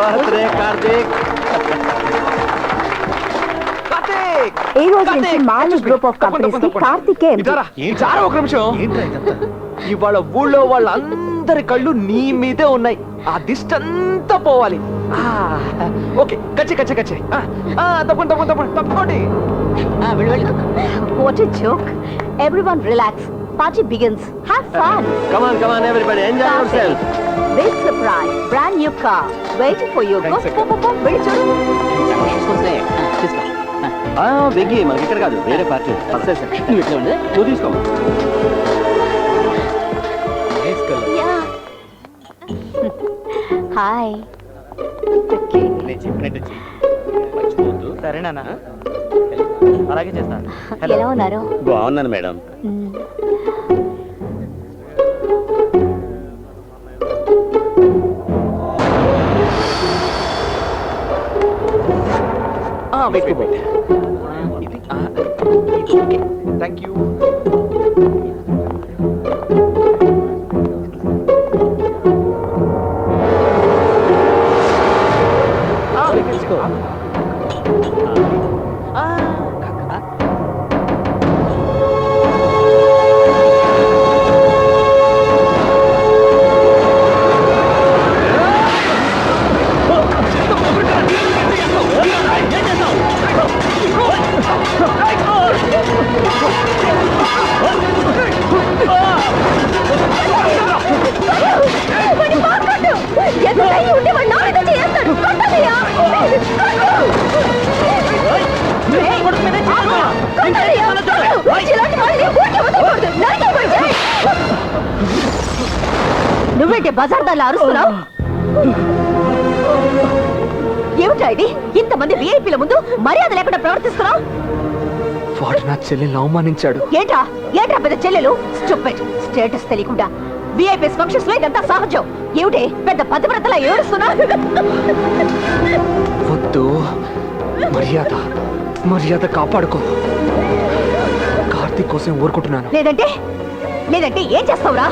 Birthday Karthik. ఈ రోజు నుంచి మాలి గ్రూప్ ఆఫ్ కంపెనీస్ కి కార్తీకే ఒక నిమిషం. ఇవాళ ఊళ్ళో వాళ్ళందరి కళ్ళు నీ మీదే ఉన్నాయి. ఆ దిష్టంతా పోవాలి. Okay Kachche Kachche Kachche. తప్పకోండి. What a joke. Everyone relax. Party begins. Have fun. Come on everybody. Enjoy yourself. Big surprise. Brand new car. Waiting for you. Go. వెళ్ళి చూడు. వెగ్గి మనకి ఇక్కడ కాదు, వేరే పార్టీ. నువ్వు ఇట్లా ఉండే, నువ్వు తీసుకో. హాయ్. సరేనా? అలాగే చేస్తాను. ఎలా ఉన్నారు? బాగున్నాను మేడం. Thank you. నువ్వేంటి బజార్ దాన్ని అరుస్తున్నావు? ఏమిటా ఇది? ఇంతమంది విఐపీల ముందు మర్యాద లేకుండా ప్రవర్తిస్తున్నావు. వాడు నా చెల్లెల్ని అవమానించాడు. ఏంటా పెద్ద చెల్లెలు? స్టూపిడ్. స్టేటస్ తెలియకుండా విఐపీస్ ఫంక్షన్స్ లో ఇదంతా సహజం. ఏమిటి పెద్ద పతివ్రతలా ఏడుస్తున్నావు? వద్దు, మర్యాద కాపాడుకో. కార్తీక్ కోసం ఊరుకుంటున్నాను. లేదంటే ఏం చేస్తావురా?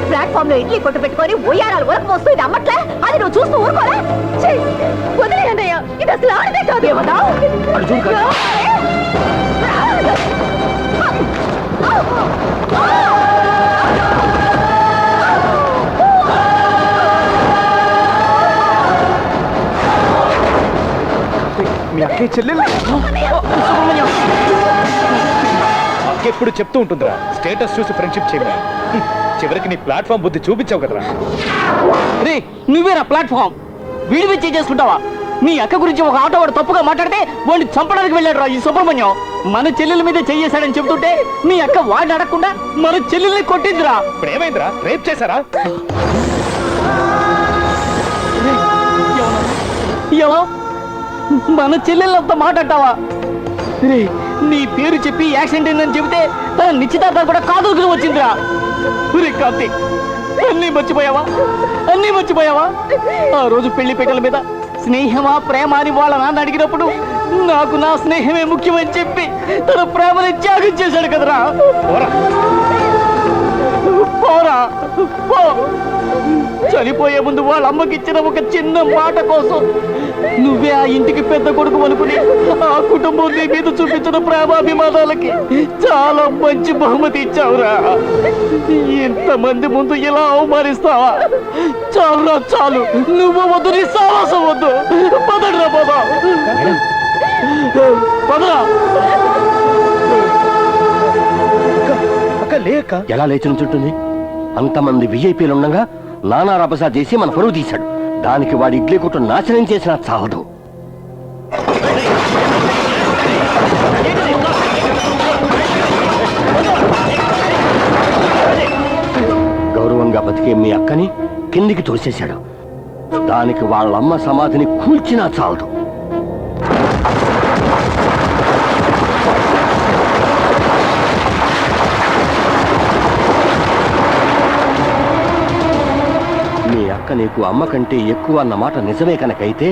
ప్లాట్ఫామ్ లో ఇడ్లీ కొట్టు పెట్టుకొని ఉయ్యారాలు ఉరకు మోస్తూ ఇది అమ్మట్లే, అది నువ్వు చూస్తూ ఊరుకోరా? వదిలేదయ్య, ఇది అసలు ఆడదే కాదు. మీ అక్కయ్య చెల్లెలు ఎప్పుడు చెప్తూ ఉంటుందిరా, స్టేటస్ చూసి ఫ్రెండ్షిప్ చేయమని. చివరికి నీ ప్లాట్ఫామ్ బుద్ధి చూపించావు కదరా. రే నువ్వేనా ప్లాట్ఫామ్? వీడి వచ్చి చేసుకుంటావా? నీ అక్క గురించి ఒక ఆటో వాడు తప్పుగా మాట్లాడితే వాడిని చంపడానికి వెళ్ళాడు రా ఈ సుబ్రహ్మణ్యం. మన చెల్లెల మీద చెయ్యేశాడని చెబుతుంటే మీ అక్క వాడిని అడగకుండా మన చెల్లెల్ని కొట్టిందిరా. ఇప్పుడు ఏమైందిరా? రేప్ చేశారా? ఏమో మన చెల్లెళ్ళంతా మాట్లాడతావా? రే నీ పేరు చెప్పి యాక్సిడెంట్ అయిందని చెబితే తన నిశ్చితార్థం కూడా కాదుకుని వచ్చిందిరా. రే కార్తీక్, అన్నీ మర్చిపోయావా? ఆ రోజు పెళ్లి పీటల మీద స్నేహమా ప్రేమ అని వాళ్ళ నాన్న అడిగినప్పుడు నాకు నా స్నేహమే ముఖ్యమని చెప్పి తన ప్రేమని త్యాగం చేశాడు కదరా. పోరా పో. చనిపోయే ముందు వాళ్ళ అమ్మకి ఇచ్చిన ఒక చిన్న మాట కోసం నువ్వే ఆ ఇంటికి పెద్ద కొడుకు అనుకుని ఆ కుటుంబం నీ మీద చూపించిన ప్రేమాభిమానాలకి చాలా మంచి బహుమతి ఇచ్చావురా. ఇంతమంది ముందు ఇలా అవమానిస్తావా? చాలురా చాలు. నువ్వు వద్దు, నీ సావాసం వద్దు. పదరా పదరా. ఎలా లేచి నుంచుంటుంది? అంతమంది విఐపీలు ఉండగా నానా రభసా చేసి మన పరువు తీశాడు. దానికి వాడి ఇడ్లీ కొట్టు నాశనం చేసిన చావదు. గౌరవంగా బతికే మీ అక్కని కిందికి తోసేశాడు. దానికి వాళ్ళమ్మ సమాధిని కూల్చినా చాలదు. మీ అక్క నీకు అమ్మ కంటే ఎక్కువ అన్న మాట నిజమే కనుకైతే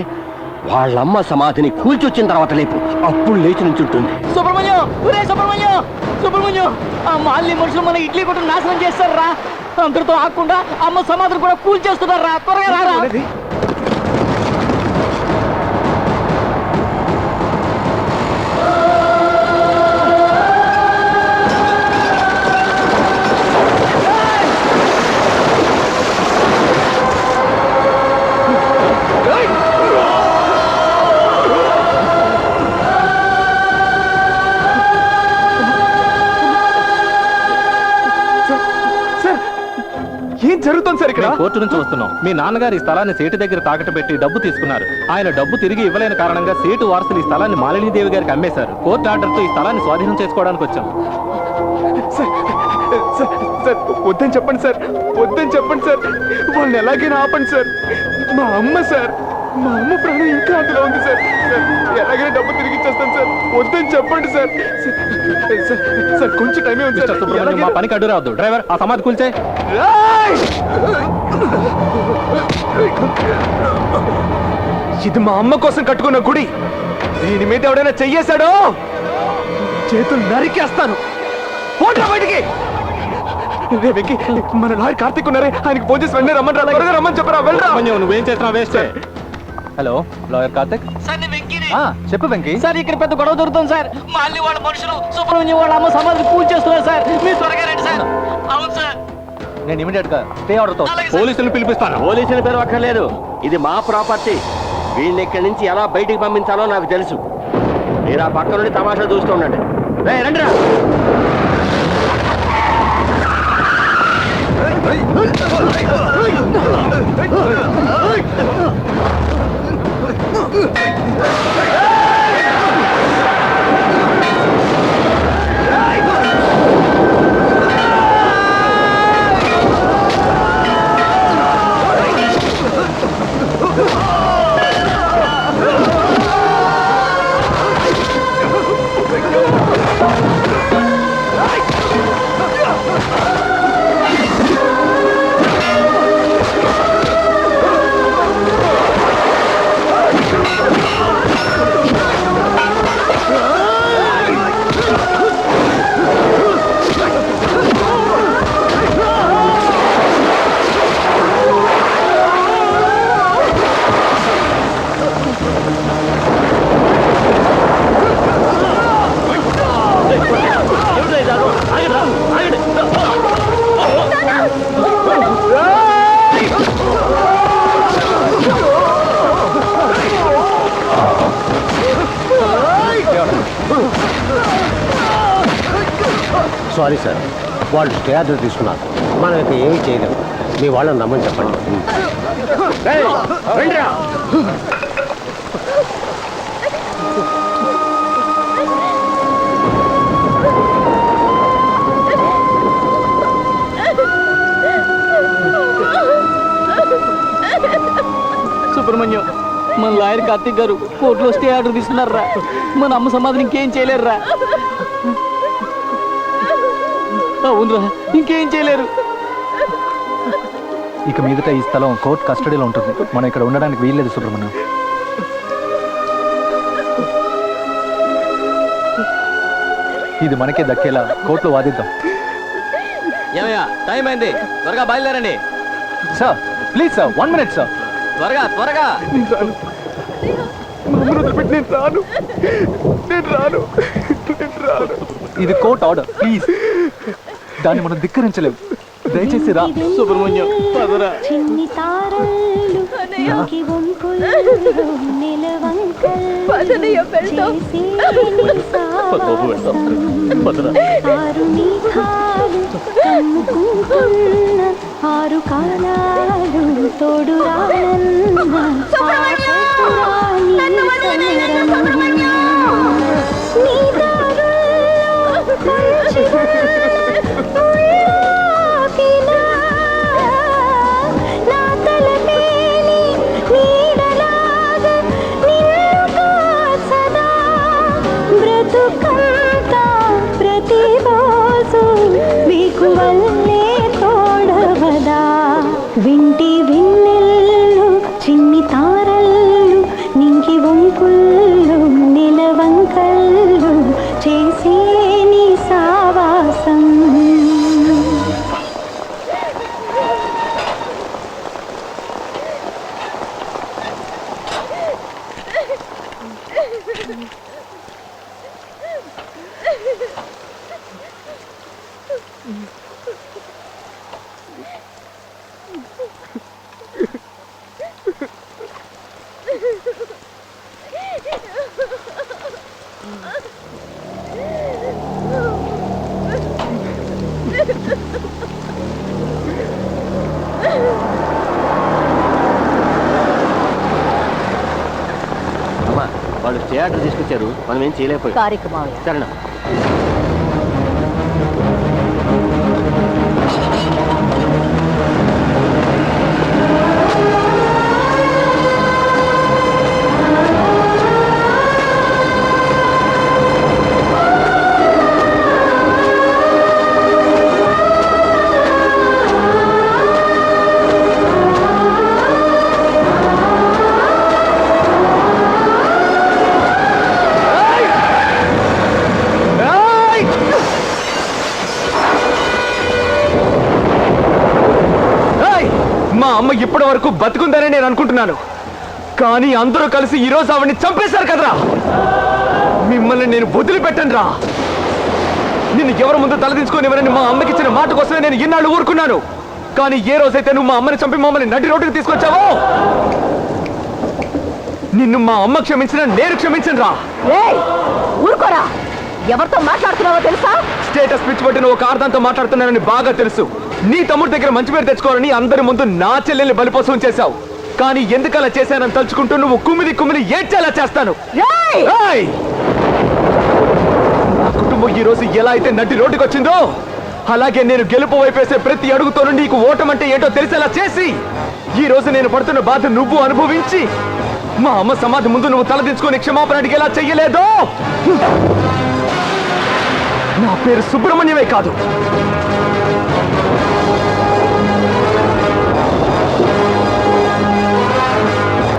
వాళ్ళమ్మ సమాధిని కూల్చొచ్చిన తర్వాత లేపు, అప్పుడు లేచి నుంచుంటుంది. సుబ్రహ్మణ్యం, ఆ మాల్ని మనుషులు మన ఇడ్లీ కొట్టు నాశనం చేస్తారా? అందరితో ఆకుండా అమ్మ సమాధిని కూడా కూల్చేస్తున్నారా? త్వరగా రారా. జరుగుతుంది సార్ ఇక్కడ? కోర్టు నుంచి వస్తున్నాం. మీ నాన్నగారు ఈ స్థలాన్ని సేటు దగ్గర తాకట్టు పెట్టి డబ్బు తీసుకున్నారు. ఆయన డబ్బు తిరిగి ఇవ్వలేని కారణంగా సేటు వారసులు ఈ స్థలాన్ని మాలినీదేవి గారికి అమ్మేశారు. కోర్టు ఆర్డర్తో ఈ స్థలాన్ని స్వాధీనం చేసుకోవడానికి వచ్చాం. సార్ వద్దని చెప్పండి సార్, వద్దని చెప్పండి సార్. వాళ్ళని ఎలాగైనా ఆపండి సార్. మా అమ్మ సార్, మా అమ్మ ప్రాణం ఇంకా అందులో ఉంది సార్. ఎలాగైనా డబ్బు తిరిగి ఇచ్చేస్తాను సార్. వద్దని చెప్పండి సార్. సార్ కొంచెం టైమే ఉంది సార్. సుబ్రహ్మణ్యం, మా పనికి అడ్డు రావద్దు. డ్రైవర్, ఆ సమాధి కూల్చే. ఇది మా అమ్మ కోసం కట్టుకున్న గుడి. దీని మీద ఎవడైనా చెయ్యేశాడో చేతులు నరికేస్తాను. పోట్రా బయటికి. రే వెంకీ, మన లాయర్ కార్తీక్ ఉన్నారే, ఆయనకి ఫోన్ చేసి వెంటనే రమ్మని త్వరగా రమ్మని చెప్పరా. వెళ్ళరా. నువ్వేం చేస్తున్నావు? Waste. Hello, lawyer Karthik. Sir నేను వెంకీని. చెప్పు వెంకీ. సార్ ఇక్కడ పెద్ద గొడవ దొరుకుతుంది సార్. మళ్ళీ వాళ్ళ మనుషులు సుబ్రహ్మణ్యం వాళ్ళ అమ్మ సమాధిని పూజ చేస్తున్నారు సార్. మీరు త్వరగా రండి సార్. అవును సార్. నేను ఇమీడియట్ గా స్టే ఆర్డర్ తో పోలీసులు పిలిపిస్తాను. పోలీసుల పేరు అక్కర్లేదు, ఇది మా ప్రాపర్టీ. వీళ్ళని ఇక్కడి నుంచి ఎలా బయటికి పంపించాలో నాకు తెలుసు. మీరు ఆ పక్క నుండి తమాషా చూస్తూ ఉండండి. రండిరా. సారీ సార్, వాళ్ళు స్టే ఆర్డర్ తీసుకున్నారు. మనం ఇక ఏమీ చేయలేము. మీ వాళ్ళని నమ్మని చెప్పండి. సుబ్రహ్మణ్యం, మన లాయర్ కార్తీక్ గారు కోర్టులో స్టే ఆర్డర్ తీసుకున్నారా. మన అమ్మ సమాధిని ఇంకేం చేయలేరురా. అవునరా, ఇంకేం చేయలేరు. ఇక మీదట ఈ స్థలం కోర్టు కస్టడీలో ఉంటుంది. మనం ఇక్కడ ఉండడానికి వీల్లేదు సుబ్రహ్మణ్యం. ఇది మనకే దక్కేలా కోర్టులో వాదిద్దాం. ఏమయ్యా, టైం అయింది, త్వరగా బయలుదేరండి. Sir please sir, 1 minute sir. త్వరగా త్వరగా. నేను రాను. ఇది కోర్టు ఆర్డర్, ప్లీజ్. దాన్ని మనం ధిక్కరించలేము. దయచేసి రా. సుబ్రహ్మణ్యం, పదరా. చిన్ని తారలు నాకి వంపులు పదనయ్య, వెళ్దాం. ఆరు మేఘాలు కమ్ముకుంటున్న ఆరు కాలాలు తోడు రానన్న వింటి వెన్నెల్లు చిన్ని తారల్లు నింగి వంపుల్లు నిలవంకల్లు చేసే నీ సావాసం. క్యారెక్టర్ తీసుకొచ్చారు, మనం ఏం చేయలేకపోయాం. కార్యక్రమం సరేనా? మా అమ్మ ఇప్పటి వరకు బతుకుందని నేను అనుకుంటున్నాను, కానీ అందరూ కలిసి ఈ రోజు ఆవిడ్ని చంపేశారు కదరా. మిమ్మల్ని నేను వదిలిపెట్టను రా. నిన్ను ఎవరి ముందు తలదించుకోనివ్వరని మా అమ్మకి ఇచ్చిన మాట కోసమే నేను ఇన్నాళ్ళు ఊరుకున్నాను. కానీ ఏ రోజైతే నువ్వు మా అమ్మని చంపి మమ్మల్ని నడి రోడ్డుకి తీసుకొచ్చావో, నిన్ను మా అమ్మ క్షమించిన నేను క్షమించను రా. ఊరుకోరా. ఎవరితో మాట్లాడుతున్నావో తెలుసా? స్టేటస్ పిచ్చి పట్టిన ఒక అర్థంతో మాట్లాడుతున్నానని బాగా తెలుసు. నీ తమ్ముడి దగ్గర మంచి పేరు తెచ్చుకోవాలని అందరి ముందు నా చెల్లెల్ని బలిపోసం చేశావు. కానీ ఎందుకలా చేశానని తలుచుకుంటూ నువ్వు కుమిలి ఏడ్చేలా చేస్తాను. నా కుటుంబం ఈ రోజు ఎలా అయితే నటి రోడ్డుకి వచ్చిందో, అలాగే నేను గెలుపు వైపేసే ప్రతి అడుగుతోనూ నీకు ఓటమంటే ఏంటో తెలిసేలా చేసి, ఈ రోజు నేను పడుతున్న బాధ నువ్వు అనుభవించి, మా అమ్మ సమాధి ముందు నువ్వు తలదించుకొని క్షమాపణ అడిగేలా చెయ్యలేదో. నా పేరు సుబ్రహ్మణ్యమే కాదు,